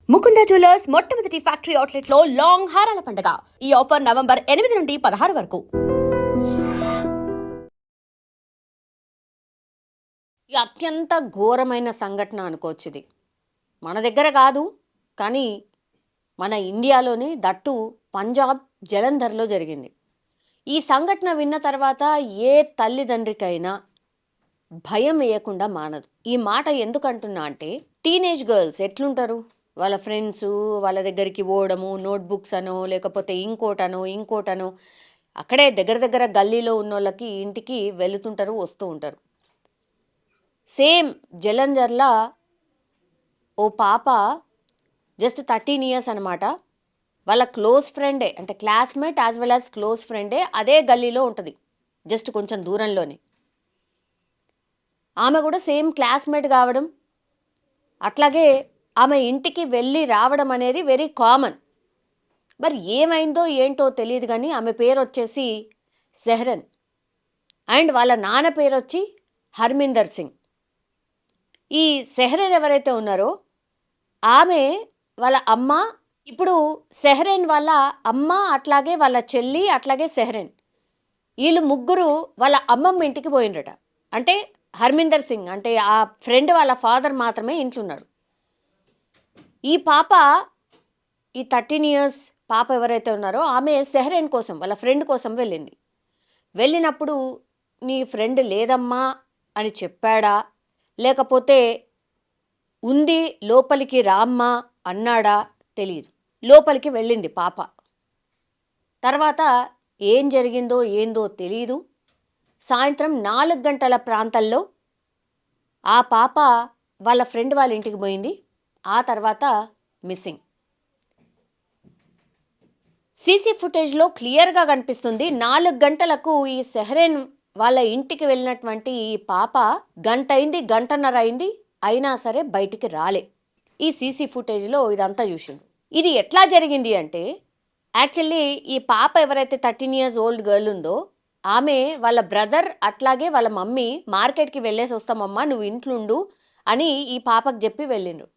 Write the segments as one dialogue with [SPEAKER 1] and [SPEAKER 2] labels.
[SPEAKER 1] Mukunda jewellers మొట్టమొదటి factory outlet లో long హారాల పండుగ. ఈ ఆఫర్ నవంబర్ 8 నుండి 16 వరకు.
[SPEAKER 2] ఈ అత్యంత ఘోరమైన సంఘటన అనుకోవచ్చు ఇది. మన దగ్గర కాదు, కానీ మన ఇండియాలోనే, దట్టు పంజాబ్ జలంధర్లో జరిగింది. ఈ సంఘటన విన్న తర్వాత ఏ తల్లిదండ్రికైనా భయం వేయకుండా మానదు. ఈ మాట ఎందుకంటున్నా అంటే, టీనేజ్ గర్ల్స్ ఎట్లుంటారు, వాళ్ళ ఫ్రెండ్స్ వాళ్ళ దగ్గరికి పోవడము, నోట్బుక్స్ అనో లేకపోతే ఇంకోటనో అక్కడే దగ్గర గల్లీలో ఉన్న వాళ్ళకి ఇంటికి వెళుతుంటారు, వస్తూ ఉంటారు. సేమ్ జలంధర్లా ఓ పాప జస్ట్ 13 ఇయర్స్ అనమాట. వాళ్ళ క్లోజ్ ఫ్రెండే, అంటే classmate as well as close ఫ్రెండే అదే గల్లీలో ఉంటుంది, జస్ట్ కొంచెం దూరంలోనే. ఆమె కూడా సేమ్ క్లాస్మేట్ కావడం, అట్లాగే ఆమె ఇంటికి వెళ్ళి రావడం అనేది వెరీ కామన్. మరి ఏమైందో ఏంటో తెలియదు, కానీ ఆమె పేరు వచ్చేసి సెహ్రన్ అండ్ వాళ్ళ నాన్న పేరు వచ్చి హర్మిందర్ సింగ్. ఈ సెహ్రన్ ఎవరైతే ఉన్నారో ఆమె వాళ్ళ అమ్మ, ఇప్పుడు సెహ్రన్ వాళ్ళ అమ్మ, అట్లాగే వాళ్ళ చెల్లి, అట్లాగే సెహ్రన్, వీళ్ళు ముగ్గురు వాళ్ళ అమ్మమ్మ ఇంటికి పోయిండ్రట. అంటే హర్మిందర్ సింగ్ అంటే ఆ ఫ్రెండ్ వాళ్ళ ఫాదర్ మాత్రమే ఇంట్లో ఉన్నాడు. ఈ పాప, ఈ 13 ఇయర్స్ పాప ఎవరైతే ఉన్నారో ఆమె సెహ్రన్ కోసం, వాళ్ళ ఫ్రెండ్ కోసం వెళ్ళింది. వెళ్ళినప్పుడు నీ ఫ్రెండ్ లేదమ్మా అని చెప్పాడా, లేకపోతే ఉంది లోపలికి రామ్మా అన్నాడా తెలియదు. లోపలికి వెళ్ళింది పాప. తర్వాత ఏం జరిగిందో ఏందో తెలియదు. సాయంత్రం 4 గంటల ప్రాంతాల్లో ఆ పాప వాళ్ళ ఫ్రెండ్ వాళ్ళ ఇంటికి పోయింది. ఆ తర్వాత మిస్సింగ్. సీసీ ఫుటేజ్లో క్లియర్గా కనిపిస్తుంది. 4 గంటలకు ఈ సెహ్రన్ వాళ్ళ ఇంటికి వెళ్ళినటువంటి ఈ పాప గంట అయింది, గంటన్నర అయింది, అయినా సరే బయటికి రాలే. ఈ సీసీ ఫుటేజ్లో ఇదంతా చూసింది. ఇది ఎట్లా జరిగింది అంటే, యాక్చువల్లీ ఈ పాప ఎవరైతే 13 ఇయర్స్ ఓల్డ్ గర్ల్ ఉందో ఆమె వాళ్ళ బ్రదర్ అట్లాగే వాళ్ళ మమ్మీ మార్కెట్కి వెళ్ళేసి వస్తామమ్మా, నువ్వు ఇంట్లుండు అని ఈ పాపకు చెప్పి వెళ్ళిండ్రు.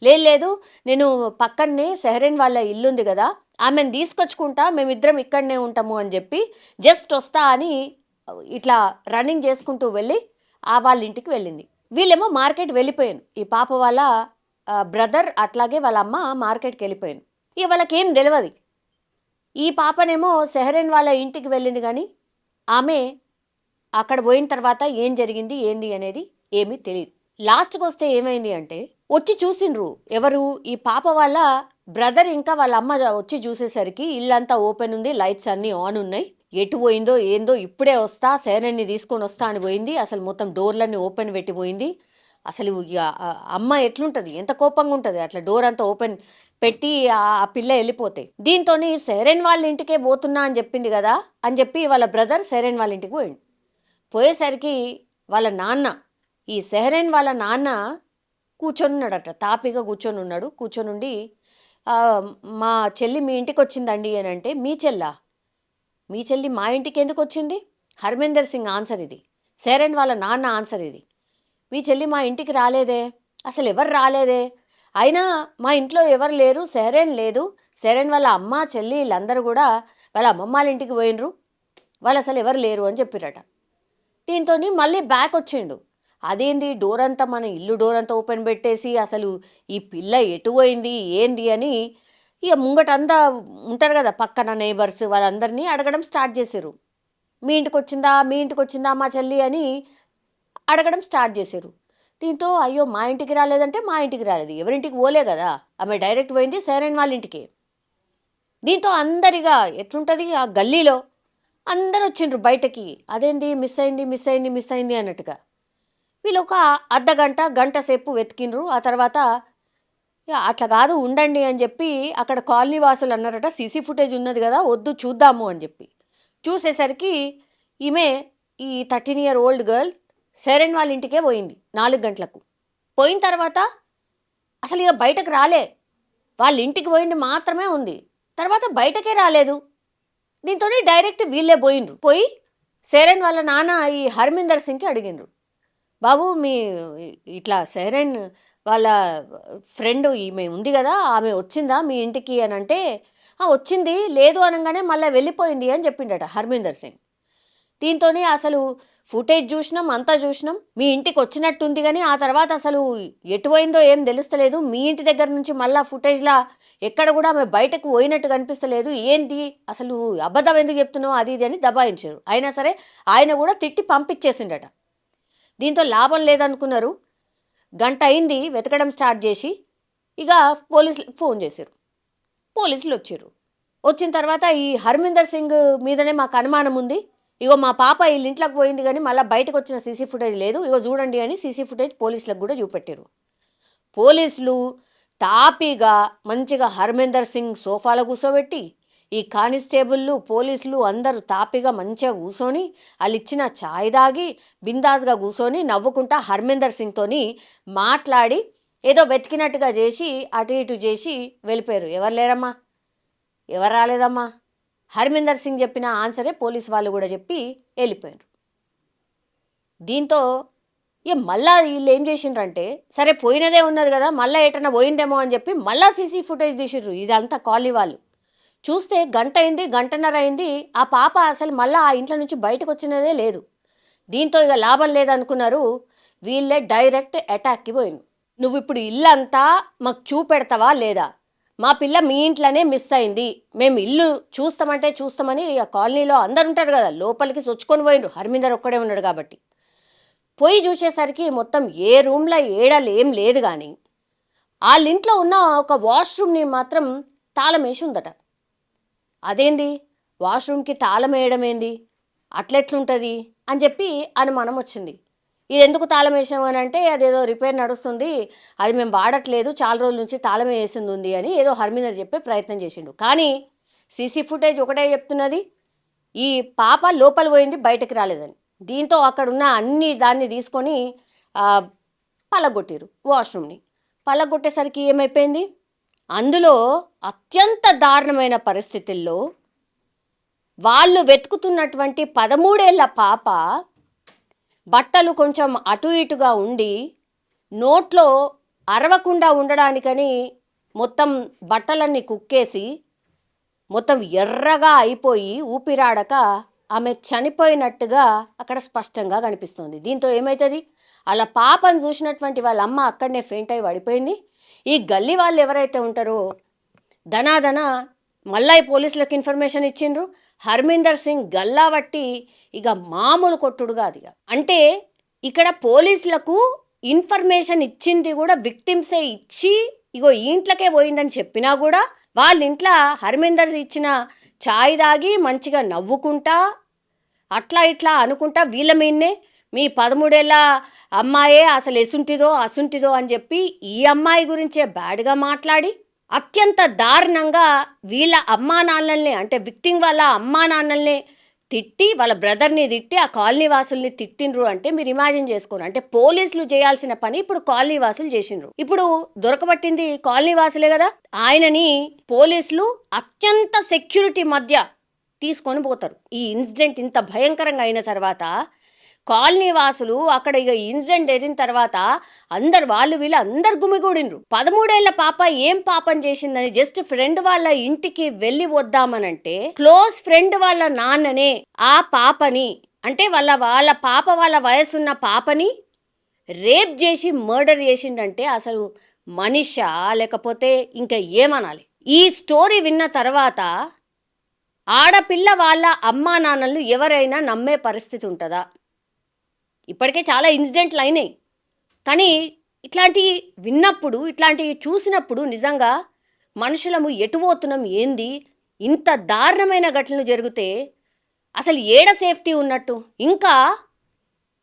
[SPEAKER 2] లేదు, నేను పక్కనే సెహ్రన్ వాళ్ళ ఇల్లుంది కదా, ఆమెను తీసుకొచ్చుకుంటా, మేమిద్దరం ఇక్కడనే ఉంటాము అని చెప్పి జస్ట్ వస్తా అని ఇట్లా రన్నింగ్ చేసుకుంటూ వెళ్ళి వాళ్ళ ఇంటికి వెళ్ళింది. వీళ్ళేమో మార్కెట్ వెళ్ళిపోయాను. ఈ పాప వాళ్ళ బ్రదర్ అట్లాగే వాళ్ళ అమ్మ మార్కెట్కి వెళ్ళిపోయాను. ఇక వాళ్ళకేం తెలియదు. ఈ పాపనేమో సెహ్రన్ వాళ్ళ ఇంటికి వెళ్ళింది, కానీ ఆమె అక్కడ పోయిన తర్వాత ఏం జరిగింది ఏంది అనేది ఏమీ తెలియదు. లాస్ట్కి వస్తే ఏమైంది అంటే, వచ్చి చూసిండ్రు ఎవరు, ఈ పాప వాళ్ళ బ్రదర్ ఇంకా వాళ్ళ అమ్మ వచ్చి చూసేసరికి ఇల్లంతా ఓపెన్ ఉంది, లైట్స్ అన్నీ ఆన్ ఉన్నాయి. ఎటు పోయిందో ఏందో, ఇప్పుడే వస్తా సెహ్రన్ని తీసుకొని వస్తా అని పోయింది. అసలు మొత్తం డోర్లన్నీ ఓపెన్ పెట్టిపోయింది. అసలు అమ్మ ఎట్లుంటుంది, ఎంత కోపంగా ఉంటుంది అట్లా డోర్ అంతా ఓపెన్ పెట్టి ఆ పిల్ల వెళ్ళిపోతే. దీంతో సెహ్రన్ వాళ్ళ ఇంటికే పోతున్నా అని చెప్పింది కదా అని చెప్పి వాళ్ళ బ్రదర్ సెహ్రన్ వాళ్ళ ఇంటికి పోయింది. పోయేసరికి వాళ్ళ నాన్న, ఈ సెహ్రన్ వాళ్ళ నాన్న కూర్చొని ఉన్నాడట, తాపిగా కూర్చొని ఉన్నాడు. కూర్చొని ఉండి మా చెల్లి మీ ఇంటికి వచ్చిందండి అని అంటే, మీ చెల్లి మా ఇంటికి ఎందుకు వచ్చింది? హర్మిందర్ సింగ్ ఆన్సర్ ఇది, సెహ్రన్ వాళ్ళ నాన్న ఆన్సర్ ఇది. మీ చెల్లి మా ఇంటికి రాలేదే, అసలు ఎవరు రాలేదే, అయినా మా ఇంట్లో ఎవరు లేరు, సెహ్రన్ లేదు, సెహ్రన్ వాళ్ళ అమ్మ చెల్లి వీళ్ళందరూ కూడా వాళ్ళ అమ్మమ్మ వాళ్ళ ఇంటికి పోయినరు, వాళ్ళు అసలు ఎవరు లేరు అని చెప్పిరట. దీంతో మళ్ళీ బ్యాక్ వచ్చిండు. అదేంది, డోర్ అంతా, మన ఇల్లు డోర్ అంతా ఓపెన్ పెట్టేసి అసలు ఈ పిల్ల ఎటు పోయింది ఏంది అని ఇక ముంగటంతా ఉంటారు కదా పక్కన నేబర్స్, వాళ్ళందరినీ అడగడం స్టార్ట్ చేశారు. మీ ఇంటికి వచ్చిందా మా చెల్లి అని అడగడం స్టార్ట్ చేశారు. దీంతో అయ్యో మా ఇంటికి రాలేదంటే మా ఇంటికి రాలేదు, ఎవరింటికి పోలే కదా, ఆమె డైరెక్ట్ పోయింది సెహ్రన్ వాళ్ళ ఇంటికి. దీంతో అందరిగా ఎట్లుంటుంది ఆ గల్లీలో అందరు వచ్చిండ్రు బయటకి, అదేంది మిస్ అయింది అన్నట్టుగా. వీళ్ళు ఒక అర్ధగంట గంట సేపు వెతికిండ్రు. ఆ తర్వాత అట్లా కాదు ఉండండి అని చెప్పి అక్కడ కాలనీ వాసులు అన్నారట, సీసీ ఫుటేజ్ ఉన్నది కదా, వద్దు చూద్దాము అని చెప్పి. చూసేసరికి ఈమె, ఈ 13 ఇయర్ ఓల్డ్ గర్ల్ సెహ్రన్ వాళ్ళ ఇంటికే పోయింది 4 గంటలకు. పోయిన తర్వాత అసలు ఇక బయటకు రాలే, వాళ్ళ ఇంటికి పోయింది మాత్రమే ఉంది, తర్వాత బయటకే రాలేదు. దీంతో డైరెక్ట్ వీళ్ళే పోయిండ్రు. పోయి సెహ్రన్ వాళ్ళ నాన్న ఈ హర్మిందర్ సింగ్కి అడిగిండ్రు, బాబు మీ ఇట్లా సెహ్రన్ వాళ్ళ ఫ్రెండ్ ఈమె ఉంది కదా, ఆమె వచ్చిందా మీ ఇంటికి అని అంటే, వచ్చింది, లేదు అనగానే మళ్ళీ వెళ్ళిపోయింది అని చెప్పిండట హర్మీందర్ సింగ్. దీంతోనే అసలు ఫుటేజ్ చూసినాం, అంతా చూసినాం, మీ ఇంటికి వచ్చినట్టుంది కానీ ఆ తర్వాత అసలు ఎటు పోయిందో ఏం తెలుస్తలేదు, మీ ఇంటి దగ్గర నుంచి మళ్ళా ఫుటేజ్లా ఎక్కడ కూడా ఆమె బయటకు పోయినట్టు కనిపిస్తలేదు, ఏంటి అసలు అబద్ధం ఎందుకు చెప్తున్నావు అది ఇది అని దబాయించారు. అయినా సరే ఆయన కూడా తిట్టి పంపించేసిండట. దీంతో లాభం లేదనుకున్నారు. గంట అయింది వెతకడం స్టార్ట్ చేసి, ఇక పోలీసులకు ఫోన్ చేశారు. పోలీసులు వచ్చారు. వచ్చిన తర్వాత ఈ హర్మీందర్ సింగ్ మీదనే మాకు అనుమానం ఉంది, ఇగో మా పాప వీళ్ళ ఇంట్లోకి పోయింది కానీ మళ్ళీ బయటకు వచ్చిన సీసీ ఫుటేజ్ లేదు, ఇగో చూడండి అని సీసీ ఫుటేజ్ పోలీసులకు కూడా చూపెట్టారు. పోలీసులు తాపీగా మంచిగా హర్మీందర్ సింగ్ సోఫాలో కూర్చోబెట్టి, ఈ కానిస్టేబుళ్ళు పోలీసులు అందరూ తాపీగా మంచిగా కూర్చొని వాళ్ళు ఇచ్చిన ఛాయ్ తాగి బిందాస్గా కూర్చొని నవ్వుకుంటా హర్మీందర్ సింగ్తోని మాట్లాడి ఏదో వెతికినట్టుగా చేసి అటు ఇటు చేసి వెళ్ళిపోయారు. ఎవరు లేరమ్మా, ఎవరు రాలేదమ్మా, హర్మీందర్ సింగ్ చెప్పిన ఆన్సరే పోలీస్ వాళ్ళు కూడా చెప్పి వెళ్ళిపోయారు. దీంతో మళ్ళా వీళ్ళు ఏం చేసిండ్రంటే, సరే పోయినదే ఉన్నది కదా మళ్ళీ ఎటన్నా పోయిందేమో అని చెప్పి మళ్ళా సీసీ ఫుటేజ్ తీసిర్రు. ఇదంతా కాలనీ వాళ్ళు చూస్తే గంట అయింది, గంటన్నర అయింది, ఆ పాప అసలు మళ్ళీ ఆ ఇంట్లో నుంచి బయటకు వచ్చినదే లేదు. దీంతో ఇక లాభం లేదనుకున్నారు. వీళ్ళే డైరెక్ట్ అటాక్కి పోయింది. నువ్వు ఇప్పుడు ఇల్లంతా మాకు చూపెడతావా లేదా, మా పిల్ల మీ ఇంట్లోనే మిస్ అయింది, మేము ఇల్లు చూస్తామంటే చూస్తామని ఇక కాలనీలో అందరు ఉంటారు కదా లోపలికి సొచ్చుకొని పోయిండ్రు. హర్మీందర్ ఒక్కడే ఉన్నాడు కాబట్టి పోయి చూసేసరికి మొత్తం ఏ రూమ్లో ఏడలు ఏం లేదు, కానీ వాళ్ళ ఇంట్లో ఉన్న ఒక వాష్రూమ్ని మాత్రం తాళం వేసి ఉందట. అదేంది వాష్రూమ్కి తాళం వేయడం ఏంది, అట్లెట్లుంటుంది అని చెప్పి అనుమానం వచ్చింది. ఇది ఎందుకు తాళం వేసాము అని అంటే, అదేదో రిపేర్ నడుస్తుంది, అది మేము వాడట్లేదు, చాలా రోజుల నుంచి తాళం వేసింది ఉంది అని ఏదో హర్మీందర్ చెప్పే ప్రయత్నం చేసిండు. కానీ సీసీ ఫుటేజ్ ఒకటే చెప్తున్నది, ఈ పాప లోపల పోయింది బయటకు రాలేదని. దీంతో అక్కడున్న అన్ని దాన్ని తీసుకొని పలగొట్టిరు. వాష్రూమ్ని పలగొట్టేసరికి ఏమైపోయింది, అందులో అత్యంత దారుణమైన పరిస్థితుల్లో వాళ్ళు వెతుకుతున్నటువంటి 13 ఏళ్ల పాప బట్టలు కొంచెం అటు ఇటుగా ఉండి నోట్లో అరవకుండా ఉండడానికని మొత్తం బట్టలన్నీ కుక్కేసి మొత్తం ఎర్రగా అయిపోయి ఊపిరాడక ఆమె చనిపోయినట్టుగా అక్కడ స్పష్టంగా కనిపిస్తుంది. దీంతో ఏమవుతుంది, అలా పాపను చూసినటువంటి వాళ్ళ అమ్మ అక్కడనే ఫెయింట్ అయి పడిపోయింది. ఈ గల్లీ వాళ్ళు ఎవరైతే ఉంటారో ధనాధన మళ్ళీ పోలీసులకు ఇన్ఫర్మేషన్ ఇచ్చిండ్రు. హర్మీందర్ సింగ్ గల్లా బట్టి ఇక మామూలు కొట్టుడుగా అది. అంటే ఇక్కడ పోలీసులకు ఇన్ఫర్మేషన్ ఇచ్చింది కూడా విక్టిమ్సే ఇచ్చి ఇగో ఈ ఇంట్లోకే పోయిందని చెప్పినా కూడా వాళ్ళ ఇంట్లో హర్మీందర్ ఇచ్చిన ఛాయ్ తాగి మంచిగా నవ్వుకుంటా అట్లా ఇట్లా అనుకుంటా వీళ్ళ మీదనే మీ 13 ఏళ్ల అమ్మాయే అసలు ఎసుంటిదో అసుంటిదో అని చెప్పి ఈ అమ్మాయి గురించే బ్యాడ్గా మాట్లాడి అత్యంత దారుణంగా వీళ్ళ అమ్మా నాన్నల్ని అంటే విక్టిమ్ వాళ్ళ అమ్మా నాన్నల్ని తిట్టి వాళ్ళ బ్రదర్ని తిట్టి ఆ కాలనీ వాసుల్ని తిట్టిండ్రు. అంటే మీరు ఇమాజిన్ చేసుకోరు, అంటే పోలీసులు చేయాల్సిన పని ఇప్పుడు కాలనీ వాసులు చేసిండ్రు. ఇప్పుడు దొరకబట్టింది కాలనీ వాసులే కదా, ఆయనని పోలీసులు అత్యంత సెక్యూరిటీ మధ్య తీసుకొని పోతారు. ఈ ఇన్సిడెంట్ ఇంత భయంకరంగా అయిన తర్వాత కాలనీ వాసులు అక్కడ ఇక ఇన్సిడెంట్ జరిగిన తర్వాత అందరు వాళ్ళు వీళ్ళు అందరు గుమిగూడిండ్రు. 13 ఏళ్ల పాప ఏం పాపం చేసిందని జస్ట్ ఫ్రెండ్ వాళ్ళ ఇంటికి వెళ్ళి వద్దామనంటే క్లోజ్ ఫ్రెండ్ వాళ్ళ నాన్ననే ఆ పాపని అంటే వాళ్ళ పాప వాళ్ళ వయసున్న పాపని రేప్ చేసి మర్డర్ చేసిండంటే అసలు మనిషా లేకపోతే ఇంకా ఏమనాలి. ఈ స్టోరీ విన్న తర్వాత ఆడపిల్ల వాళ్ళ అమ్మా నాన్నలు ఎవరైనా నమ్మే పరిస్థితి ఉంటుందా? ఇప్పటికే చాలా ఇన్సిడెంట్లు అయినాయి, కానీ ఇట్లాంటివి విన్నప్పుడు ఇట్లాంటివి చూసినప్పుడు నిజంగా మనుషులము ఎటుపోతున్నాం ఏంది, ఇంత దారుణమైన ఘటనలు జరిగితే అసలు ఏడ సేఫ్టీ ఉన్నట్టు. ఇంకా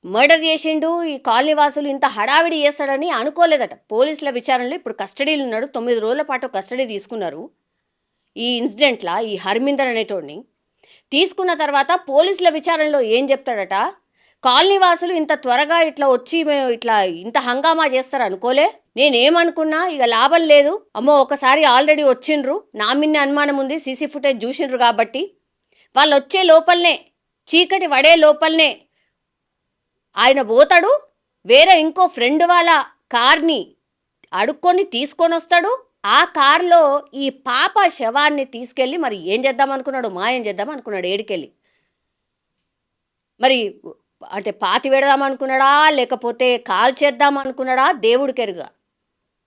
[SPEAKER 2] మర్డర్ చేసిండు ఈ కాలనీవాసులు ఇంత హడావిడి చేస్తాడని అనుకోలేదట. పోలీసుల విచారణలో ఇప్పుడు కస్టడీలు ఉన్నాడు, 9 రోజుల పాటు కస్టడీ తీసుకున్నారు. ఈ ఇన్సిడెంట్లా ఈ హర్మీందర్ అనేటోడిని తీసుకున్న తర్వాత పోలీసుల విచారణలో ఏం చెప్తాడట, కాలనీవాసులు ఇంత త్వరగా ఇట్లా వచ్చి మేము ఇట్లా ఇంత హంగామా చేస్తారు అనుకోలే, నేనేమనుకున్నా ఇక లాభం లేదు, అమ్మో ఒకసారి ఆల్రెడీ వచ్చిండ్రు, నా మిన్న అనుమానం ఉంది, సీసీ ఫుటేజ్ చూసిండ్రు కాబట్టి వాళ్ళు వచ్చే లోపలనే చీకటి పడే లోపలనే ఆయన పోతాడు, వేరే ఇంకో ఫ్రెండ్ వాళ్ళ కార్ని అడుక్కొని తీసుకొని వస్తాడు. ఆ కారులో ఈ పాప శవాన్ని తీసుకెళ్ళి మరి ఏం చేద్దాం అనుకున్నాడు, మాయం చేద్దాం అనుకున్నాడు ఏడికెళ్ళి. మరి అంటే పాతి పెడదాం అనుకున్నాడా, లేకపోతే కాల్చేద్దాం అనుకున్నాడా దేవుడికెరుగా.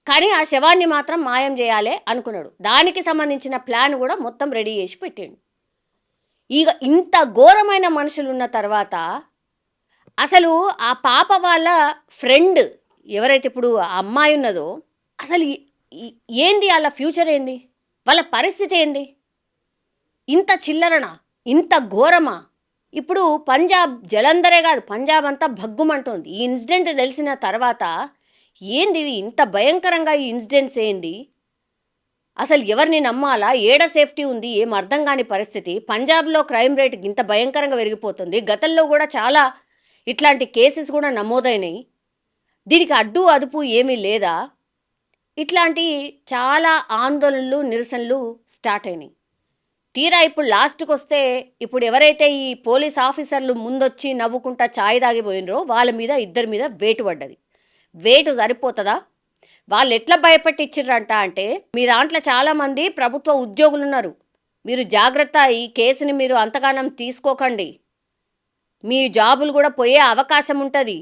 [SPEAKER 2] కానీ ఆ శవాన్ని మాత్రం మాయం చేయాలి అనుకున్నాడు. దానికి సంబంధించిన ప్లాన్ కూడా మొత్తం రెడీ చేసి పెట్టిండు. ఇక ఇంత ఘోరమైన మనుషులున్న తర్వాత అసలు ఆ పాప వాళ్ళ ఫ్రెండ్ ఎవరైతే ఇప్పుడు ఆ అమ్మాయి ఉన్నదో అసలు ఏంది వాళ్ళ ఫ్యూచర్ ఏంది, వాళ్ళ పరిస్థితి ఏంది? ఇంత చిల్లరనా, ఇంత ఘోరమా? ఇప్పుడు పంజాబ్ జలంధరే కాదు, పంజాబ్ అంతా భగ్గుమంటుంది. ఈ ఇన్సిడెంట్ తెలిసిన తర్వాత ఏంది ఇంత భయంకరంగా, ఈ ఇన్సిడెంట్స్ ఏంది, అసలు ఎవరిని నమ్మాలా, ఏడ సేఫ్టీ ఉంది, ఏం అర్థం కాని పరిస్థితి. పంజాబ్లో క్రైమ్ రేట్ ఇంత భయంకరంగా పెరిగిపోతుంది. గతంలో కూడా చాలా ఇట్లాంటి కేసెస్ కూడా నమోదైనాయి. దీనికి అడ్డు అదుపు ఏమీ లేదా? ఇట్లాంటి చాలా ఆందోళనలు, నిరసనలు స్టార్ట్ అయినాయి. తీరా ఇప్పుడు లాస్ట్కి వస్తే ఇప్పుడు ఎవరైతే ఈ పోలీస్ ఆఫీసర్లు ముందొచ్చి నవ్వుకుంటా ఛాయ్ తాగిపోయినరో వాళ్ళ మీద, ఇద్దరి మీద వేటు పడ్డది. వేటు సరిపోతుందా? వాళ్ళు ఎట్లా భయపెట్టించారంట అంటే, మీ దాంట్లో చాలామంది ప్రభుత్వ ఉద్యోగులు ఉన్నారు, మీరు జాగ్రత్త, ఈ కేసుని మీరు అంతగానం తీసుకోకండి, మీ జాబులు కూడా పోయే అవకాశం ఉంటుంది,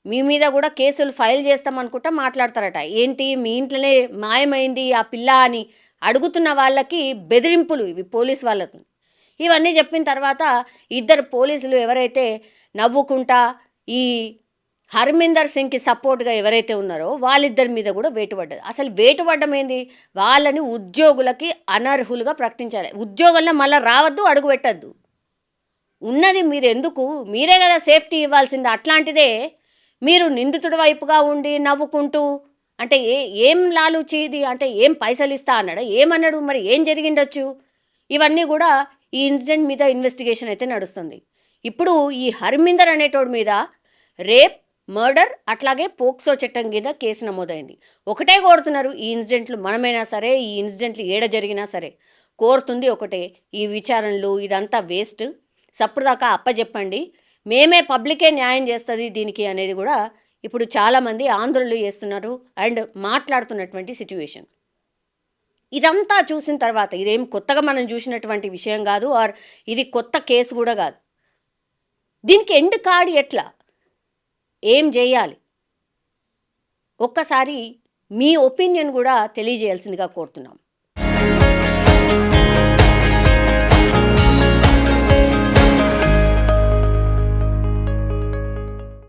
[SPEAKER 2] మీ మీద కూడా కేసులు ఫైల్ చేస్తామనుకుంటా మాట్లాడతారట. ఏంటి మీ ఇంట్లోనే మాయమైంది ఆ పిల్ల అని అడుగుతున్న వాళ్ళకి బెదిరింపులు ఇవి పోలీస్ వాళ్ళకు. ఇవన్నీ చెప్పిన తర్వాత ఇద్దరు పోలీసులు ఎవరైతే నవ్వుకుంటా ఈ హర్మిందర్ సింగ్కి సపోర్ట్గా ఎవరైతే ఉన్నారో వాళ్ళిద్దరి మీద కూడా వేటు పడ్డది. అసలు వేటు పడ్డం ఏంది? వాళ్ళని ఉద్యోగులకి అనర్హులుగా ప్రకటించాలి. ఉద్యోగంలో మళ్ళీ రావద్దు, అడుగు పెట్టద్దు. ఉన్నది మీరు ఎందుకు, మీరే కదా సేఫ్టీ ఇవ్వాల్సింది. అట్లాంటిదే మీరు నిందితుడి వైపుగా ఉండి నవ్వుకుంటూ అంటే ఏం లాలూచీది, అంటే ఏం పైసలు ఇస్తా అన్నాడా, ఏమన్నాడు, మరి ఏం జరిగిండొచ్చు? ఇవన్నీ కూడా ఈ ఇన్సిడెంట్ మీద ఇన్వెస్టిగేషన్ అయితే నడుస్తుంది. ఇప్పుడు ఈ హర్మిందర్ అనేటోడి మీద రేప్, మర్డర్, అట్లాగే పోక్సో చట్టం కింద కేసు నమోదైంది. ఒకటే కోరుతున్నారు ఈ ఇన్సిడెంట్లు, మనమైనా సరే ఈ ఇన్సిడెంట్లు ఏడ జరిగినా సరే కోరుతుంది ఒకటే, ఈ విచారణలు ఇదంతా వేస్ట్, సప్పుడుదాకా అప్పచెప్పండి, మేమే పబ్లికే న్యాయం చేస్తుంది దీనికి అనేది కూడా ఇప్పుడు చాలామంది ఆందోళనలు చేస్తున్నారు అండ్ మాట్లాడుతున్నటువంటి సిచ్యువేషన్. ఇదంతా చూసిన తర్వాత ఇదేం కొత్తగా మనం చూసినటువంటి విషయం కాదు, ఆర్ ఇది కొత్త కేసు కూడా కాదు. దీనికి ఎండ్ కార్డ్ ఎట్లా, ఏం చేయాలి, ఒక్కసారి మీ ఒపీనియన్ కూడా తెలియజేయాల్సిందిగా కోరుతున్నాం.